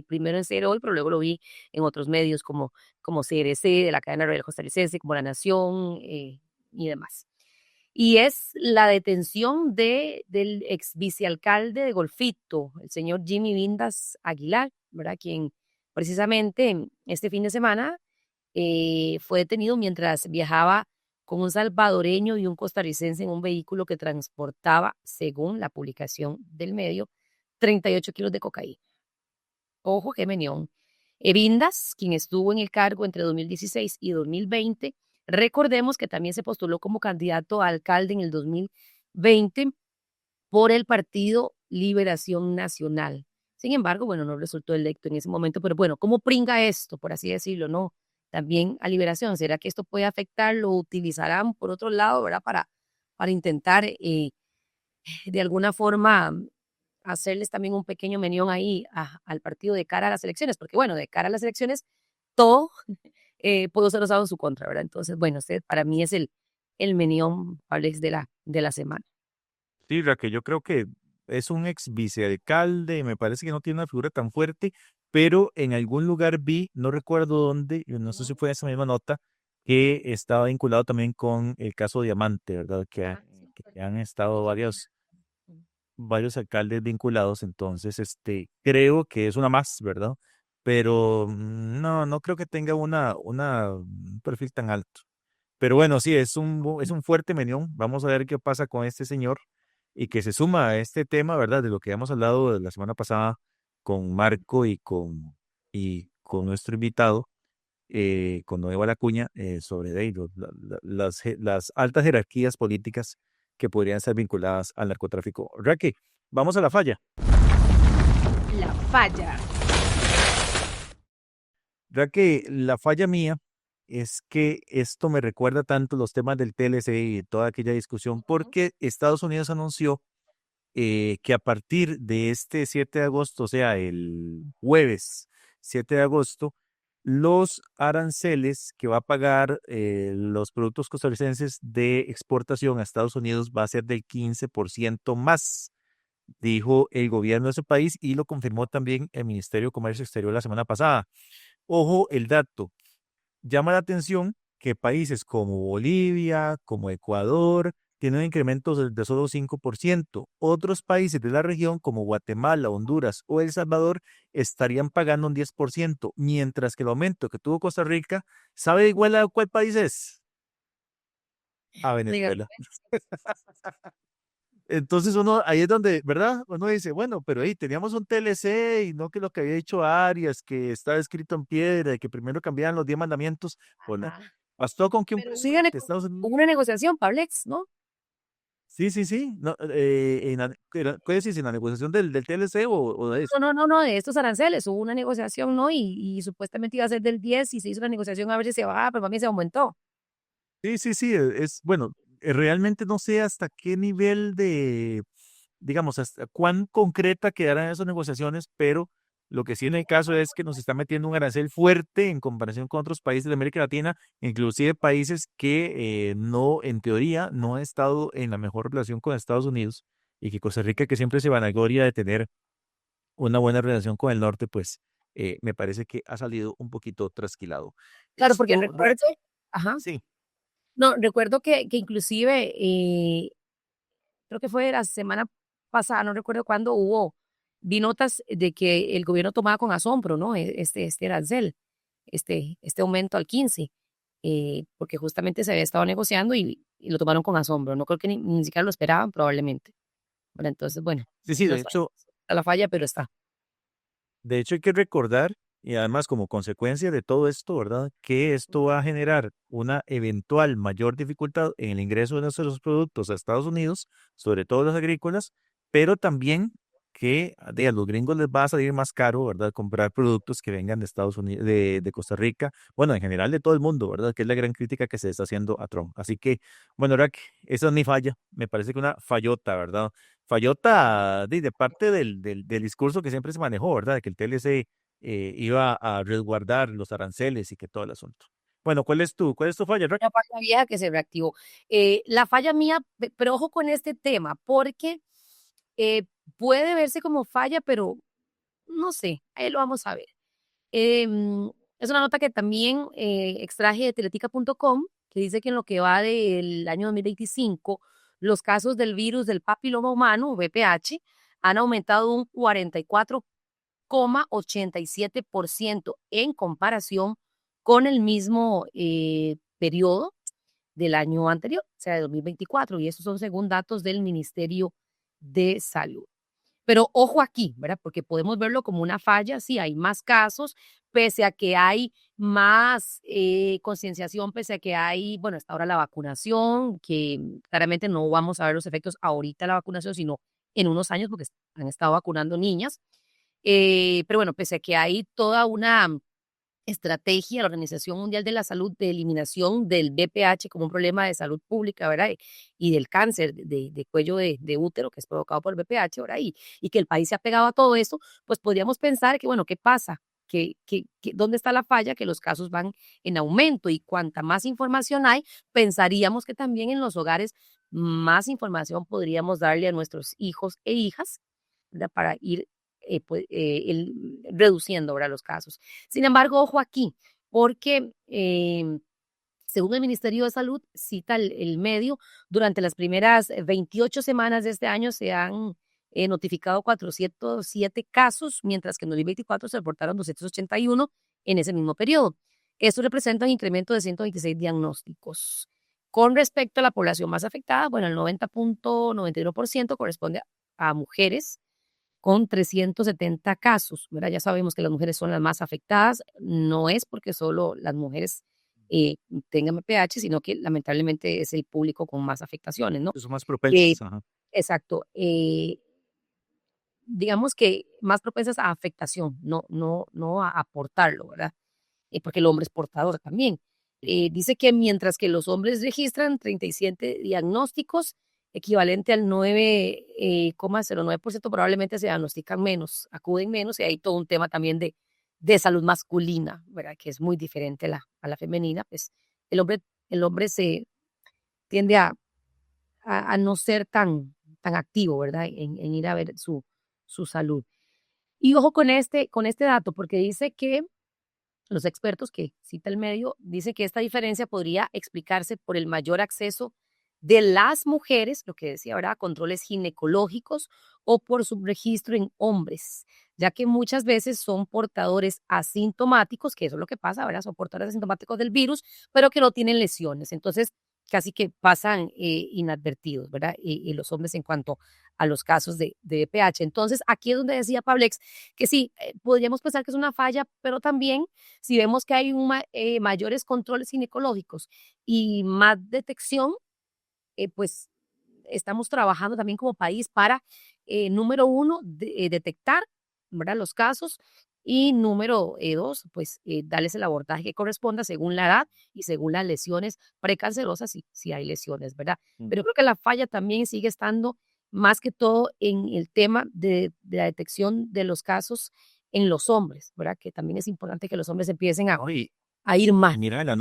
primero en CR hoy, pero luego lo vi en otros medios como CRC, de la cadena Real Costarricense, como La Nación y demás. Y es la detención del ex vicealcalde de Golfito, el señor Jimmy Vindas Aguilar, ¿verdad? Quien precisamente este fin de semana fue detenido mientras viajaba con un salvadoreño y un costarricense en un vehículo que transportaba, según la publicación del medio, 38 kilos de cocaína. Ojo, qué menión. Vindas, quien estuvo en el cargo entre 2016 y 2020, recordemos que también se postuló como candidato a alcalde en el 2020 por el Partido Liberación Nacional. Sin embargo, bueno, no resultó electo en ese momento, pero bueno, ¿cómo pringa esto, por así decirlo, no? También a Liberación, ¿será que esto puede afectar? ¿Lo utilizarán por otro lado, verdad? Para intentar de alguna forma hacerles también un pequeño menión ahí al partido de cara a las elecciones, porque bueno, de cara a las elecciones, todo puede ser usado en su contra, ¿verdad? Entonces, bueno, para mí es el menión, Alex, de la semana. Sí, Raquel, yo creo que es un ex vicealcalde, me parece que no tiene una figura tan fuerte, pero en algún lugar vi, no recuerdo dónde, yo no sé si fue esa misma nota, que estaba vinculado también con el caso Diamante, ¿verdad? Que han estado varios alcaldes vinculados, entonces, creo que es una más, ¿verdad? Pero no, no creo que tenga un perfil tan alto. Pero bueno, sí, es un fuerte menión. Vamos a ver qué pasa con este señor y que se suma a este tema, ¿verdad? De lo que hemos hablado de la semana pasada con Marco y con nuestro invitado, con Noé Balacuña, sobre de ahí, las altas jerarquías políticas que podrían ser vinculadas al narcotráfico. Raque, vamos a la falla. La falla. Raque, la falla mía es que esto me recuerda tanto los temas del TLC y toda aquella discusión, porque Estados Unidos anunció que a partir de este 7 de agosto, o sea, el jueves 7 de agosto, los aranceles que va a pagar los productos costarricenses de exportación a Estados Unidos va a ser del 15% más, dijo el gobierno de ese país, y lo confirmó también el Ministerio de Comercio Exterior la semana pasada. Ojo, el dato. Llama la atención que países como Bolivia, como Ecuador, tiene un incremento de solo 5%. Otros países de la región, como Guatemala, Honduras o El Salvador, estarían pagando un 10%, mientras que el aumento que tuvo Costa Rica, ¿sabe igual a cuál país es? A Dígame. Venezuela. Entonces uno, ahí es donde, ¿verdad? Uno dice, bueno, pero ahí teníamos un TLC y no que lo que había dicho Arias, que estaba escrito en piedra, y que primero cambiaban los 10 mandamientos, pues no. Ajá. Bastó con que un Pero presidente de Estados Unidos. hubo una negociación, Pablex, ¿no? Sí, sí, sí. No, ¿puede decir en la negociación del TLC o de eso? No, de estos aranceles, hubo una negociación, ¿no? Y supuestamente iba a ser del 10 y se hizo una negociación a ver si se bajaba, pero para mí se aumentó. Sí, sí, sí. Bueno, realmente no sé hasta qué nivel de, digamos, hasta cuán concreta quedarán esas negociaciones, pero lo que sí en el caso es que nos está metiendo un arancel fuerte en comparación con otros países de América Latina, inclusive países que no, en teoría, no han estado en la mejor relación con Estados Unidos y que Costa Rica, que siempre se vanagloria de tener una buena relación con el norte, pues me parece que ha salido un poquito trasquilado. Claro, porque Esto, recuerdo, ajá, sí, no, recuerdo que inclusive, creo que fue la semana pasada, no recuerdo cuándo vi notas de que el gobierno tomaba con asombro, ¿no? Este arancel, este aumento al 15, porque justamente se había estado negociando y lo tomaron con asombro. No creo que ni siquiera lo esperaban, probablemente. Bueno, entonces, bueno, sí, sí, no está a la falla, pero está. de hecho hay que recordar, y además como consecuencia de todo esto, ¿verdad? Que esto va a generar una eventual mayor dificultad en el ingreso de nuestros productos a Estados Unidos, sobre todo los agrícolas, pero también que a los gringos les va a salir más caro, ¿verdad? Comprar productos que vengan de Estados Unidos, de Costa Rica, bueno, en general de todo el mundo, ¿verdad? Que es la gran crítica que se está haciendo a Trump. Así que, bueno, Rack, esa es mi falla, me parece que una fallota, ¿verdad? Fallota de parte del discurso que siempre se manejó, ¿verdad? De que el TLC iba a resguardar los aranceles y que todo el asunto. Bueno, cuál es tu falla, Rack? Una falla vieja que se reactivó. La falla mía, pero ojo con este tema, porque eh, puede verse como falla, pero no sé, ahí lo vamos a ver. Es una nota que también extraje de teletica.com, que dice que en lo que va del año 2025, los casos del virus del papiloma humano, VPH, han aumentado un 44,87% en comparación con el mismo periodo del año anterior, o sea, de 2024, y esos son según datos del Ministerio de Salud. Pero ojo aquí, ¿verdad? Porque podemos verlo como una falla, sí, hay más casos, pese a que hay más concienciación, pese a que hay, bueno, hasta ahora la vacunación, que claramente no vamos a ver los efectos ahorita de la vacunación, sino en unos años, porque han estado vacunando niñas. Pero bueno, pese a que hay toda una estrategia de la Organización Mundial de la Salud de eliminación del BPH como un problema de salud pública, ¿verdad? Y del cáncer de cuello de útero que es provocado por el BPH, ¿verdad? Y que el país se ha pegado a todo eso, pues podríamos pensar que, bueno, ¿qué pasa? ¿Dónde está la falla? Que los casos van en aumento y cuanta más información hay, pensaríamos que también en los hogares más información podríamos darle a nuestros hijos e hijas, ¿verdad? Para ir reduciendo, ¿verdad? Los casos. Sin embargo, ojo aquí, porque según el Ministerio de Salud, cita el medio, durante las primeras 28 semanas de este año se han notificado 407 casos, mientras que en 2024 se reportaron 281 en ese mismo periodo. Esto representa un incremento de 126 diagnósticos. Con respecto a la población más afectada, bueno, el 90,91% corresponde a mujeres con 370 casos, ¿verdad? Ya sabemos que las mujeres son las más afectadas, no es porque solo las mujeres tengan VPH, sino que lamentablemente es el público con más afectaciones, ¿no? Son más Eh, propensas, ajá. exacto. Digamos que más propensas a afectación, no a aportarlo, ¿verdad? Porque el hombre es portador también. Dice que mientras que los hombres registran 37 diagnósticos, equivalente al 9,09%, probablemente se diagnostican menos, acuden menos, y hay todo un tema también de salud masculina, ¿verdad? Que es muy diferente a la femenina. Pues el hombre se tiende a no ser tan activo, ¿verdad? En ir a ver su salud. Y ojo con este dato, porque dice que los expertos que cita el medio dicen que esta diferencia podría explicarse por el mayor acceso de las mujeres, lo que decía, ¿verdad? Controles ginecológicos o por subregistro en hombres, ya que muchas veces son portadores asintomáticos, que eso es lo que pasa, ¿verdad? Son portadores asintomáticos del virus, pero que no tienen lesiones. Entonces, casi que pasan inadvertidos, ¿verdad? Y los hombres en cuanto a los casos de VPH. Entonces, aquí es donde decía Pablex que sí, podríamos pensar que es una falla, pero también si vemos que hay mayores controles ginecológicos y más detección, pues estamos trabajando también como país para, número uno, detectar, ¿verdad? Los casos y número dos, pues darles el abordaje que corresponda según la edad y según las lesiones precancerosas, si hay lesiones, ¿verdad? Pero creo que la falla también sigue estando más que todo en el tema de la detección de los casos en los hombres, ¿verdad? Que también es importante que los hombres empiecen No, y a ir más. mira, la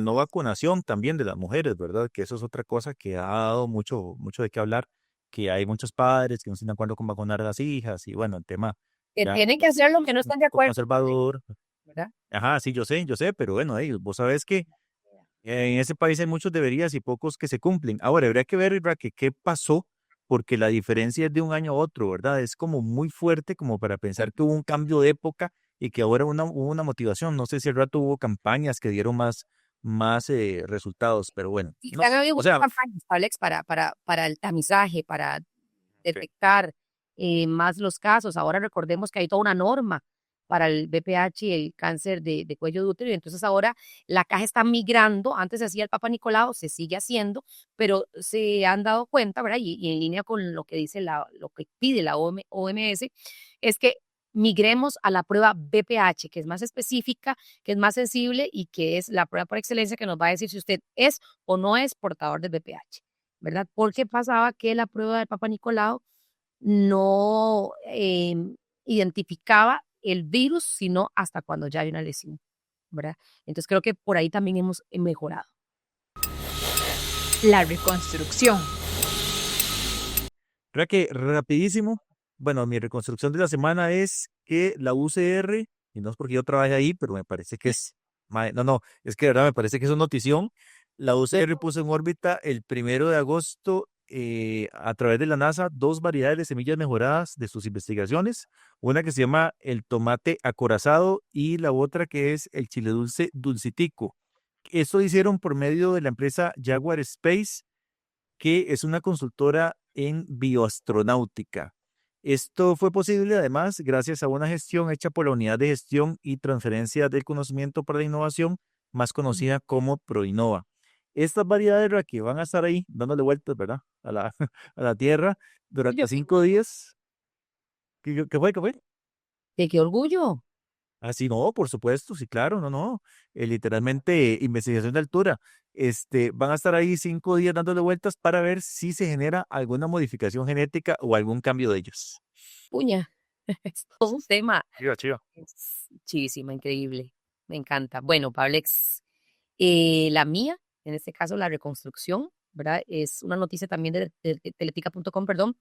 no vacunación también de las mujeres, ¿verdad? Que eso es otra cosa que ha dado mucho de qué hablar, que hay muchos padres que no están de acuerdo con vacunar a las hijas y bueno, el tema Que ya tienen que hacer lo que no un están de poco acuerdo, conservador. ¿verdad? Ajá, sí, yo sé, pero bueno, vos sabés que en ese país hay muchos deberías y pocos que se cumplen. Ahora, habría que ver, Raque, qué pasó, porque la diferencia es de un año a otro, ¿verdad? Es como muy fuerte como para pensar que hubo un cambio de época y que ahora hubo una motivación. No sé si al rato hubo campañas que dieron más resultados, pero bueno, Sí, no han sé. habido O muchas sea, campañas, Alex, para el tamizaje, para ok, detectar más los casos. Ahora recordemos que hay toda una norma para el BPH y el cáncer de cuello de útero, y entonces ahora la caja está migrando. Antes se hacía el Papa Nicolau, se sigue haciendo, pero se han dado cuenta, ¿verdad? Y en línea con lo que dice lo que pide la OMS, es que migremos a la prueba BPH, que es más específica, que es más sensible y que es la prueba por excelencia que nos va a decir si usted es o no es portador de BPH, ¿verdad? Porque pasaba que la prueba del Papa Nicolau no identificaba el virus, sino hasta cuando ya hay una lesión, ¿verdad? Entonces creo que por ahí también hemos mejorado. La reconstrucción. Raque, rapidísimo. Bueno, mi reconstrucción de la semana es que la UCR, y no es porque yo trabaje ahí, pero me parece que es, no, es que de verdad me parece que es una notición. La UCR puso en órbita el 1 de agosto a través de la NASA dos variedades de semillas mejoradas de sus investigaciones. Una que se llama el tomate acorazado y la otra que es el chile dulce dulcitico. Esto lo hicieron por medio de la empresa Jaguar Space, que es una consultora en bioastronáutica. Esto fue posible además gracias a una gestión hecha por la Unidad de Gestión y Transferencia del Conocimiento para la Innovación, más conocida como ProInnova. Estas variedades que van a estar ahí dándole vueltas, ¿verdad? A la Tierra durante Yo, 5 días. ¿Qué fue? ¿Qué fue? qué orgullo. Ah, sí, no, por supuesto, sí, claro, no. Literalmente, investigación de altura. Van a estar ahí 5 días dándole vueltas para ver si se genera alguna modificación genética o algún cambio de ellos. Puña, es todo un tema. Chiva, chiva. Es chivísima, increíble. Me encanta. Bueno, Pablex, la mía, en este caso la reconstrucción, ¿verdad? Es una noticia también de teletica.com, perdón,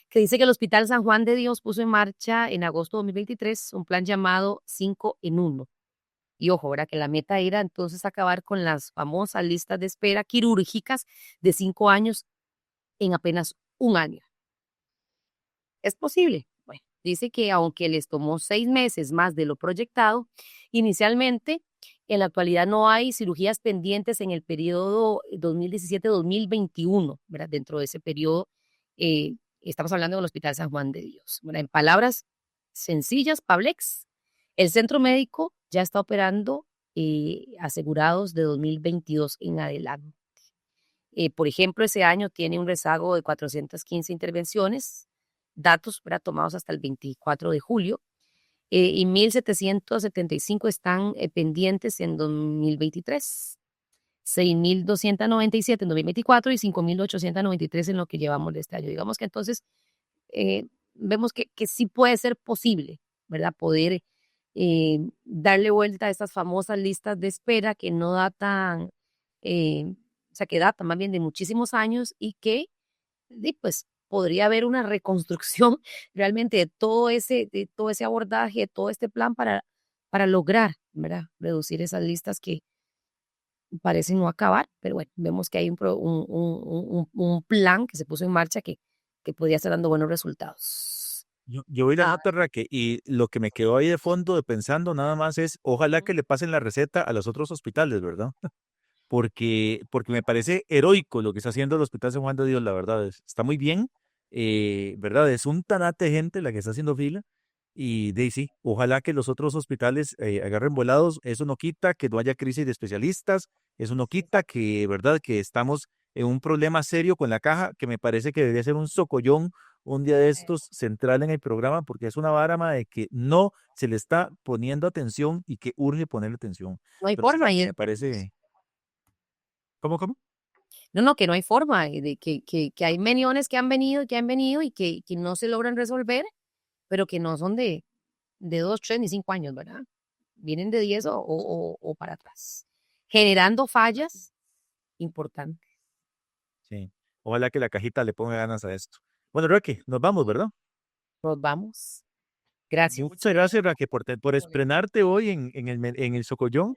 que dice que el Hospital San Juan de Dios puso en marcha en agosto de 2023 un plan llamado 5 en 1. Y ojo, ¿verdad? Que la meta era entonces acabar con las famosas listas de espera quirúrgicas de 5 años en apenas un año. ¿Es posible? Bueno, dice que aunque les tomó 6 meses más de lo proyectado, inicialmente, en la actualidad no hay cirugías pendientes en el periodo 2017-2021, ¿verdad? Dentro de ese periodo, estamos hablando del Hospital San Juan de Dios. Bueno, en palabras sencillas, Pablex, el centro médico ya está operando asegurados de 2022 en adelante. Por ejemplo, ese año tiene un rezago de 415 intervenciones, datos, ¿verdad?, tomados hasta el 24 de julio, y 1.775 están pendientes en 2023, 6.297 en 2024 y 5.893 en lo que llevamos de este año. Digamos que entonces vemos que sí puede ser posible, ¿verdad?, poder darle vuelta a estas famosas listas de espera que no datan, o sea, que datan más bien de muchísimos años y que pues podría haber una reconstrucción realmente de todo ese abordaje, de todo este plan para lograr, ¿verdad?, reducir esas listas que parece no acabar, pero bueno, vemos que hay un plan que se puso en marcha que podría estar dando buenos resultados. Yo vi la nota, Raque, y lo que me quedó ahí de fondo de pensando nada más es, ojalá que le pasen la receta a los otros hospitales, ¿verdad? Porque me parece heroico lo que está haciendo el Hospital San Juan de Dios, la verdad, está muy bien, ¿verdad? Es un tanate de gente la que está haciendo fila, y de ahí sí, ojalá que los otros hospitales agarren volados. Eso no quita que no haya crisis de especialistas, eso no quita que, ¿verdad?, que estamos en un problema serio con la caja, que me parece que debería ser un socollón un día de estos central en el programa, porque es una vara de que no se le está poniendo atención y que urge ponerle atención. No hay Pero sí, forma. me parece... ¿Cómo? No, que no hay forma, de que hay millones que han venido y que no se logran resolver, pero que no son de 2, 3 ni 5 años, ¿verdad? Vienen de 10 o para atrás, generando fallas importantes. Sí, ojalá que la cajita le ponga ganas a esto. Bueno, Raque, nos vamos, ¿verdad? Nos vamos. Y Gracias. muchas gracias, Raque, por estrenarte hoy en el Socollón.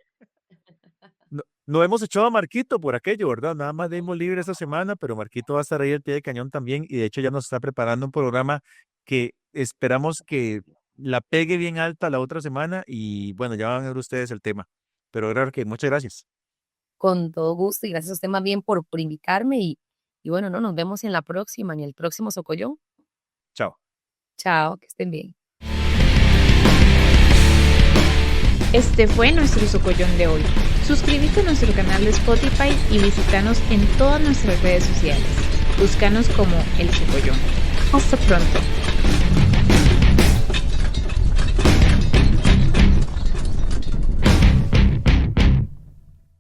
No hemos echado a Marquito por aquello, ¿verdad? Nada más dimos libre esta semana, pero Marquito va a estar ahí al pie de cañón también, y de hecho ya nos está preparando un programa que esperamos que la pegue bien alta la otra semana, y bueno, ya van a ver ustedes el tema. Pero Raque, muchas gracias. Con todo gusto y gracias a usted más bien por invitarme y bueno, no nos vemos en la próxima, en el próximo Socollón. Chao. Chao, que estén bien. Este fue nuestro Socollón de hoy. Suscríbete a nuestro canal de Spotify y visítanos en todas nuestras redes sociales. Búscanos como El Socollón. Hasta pronto.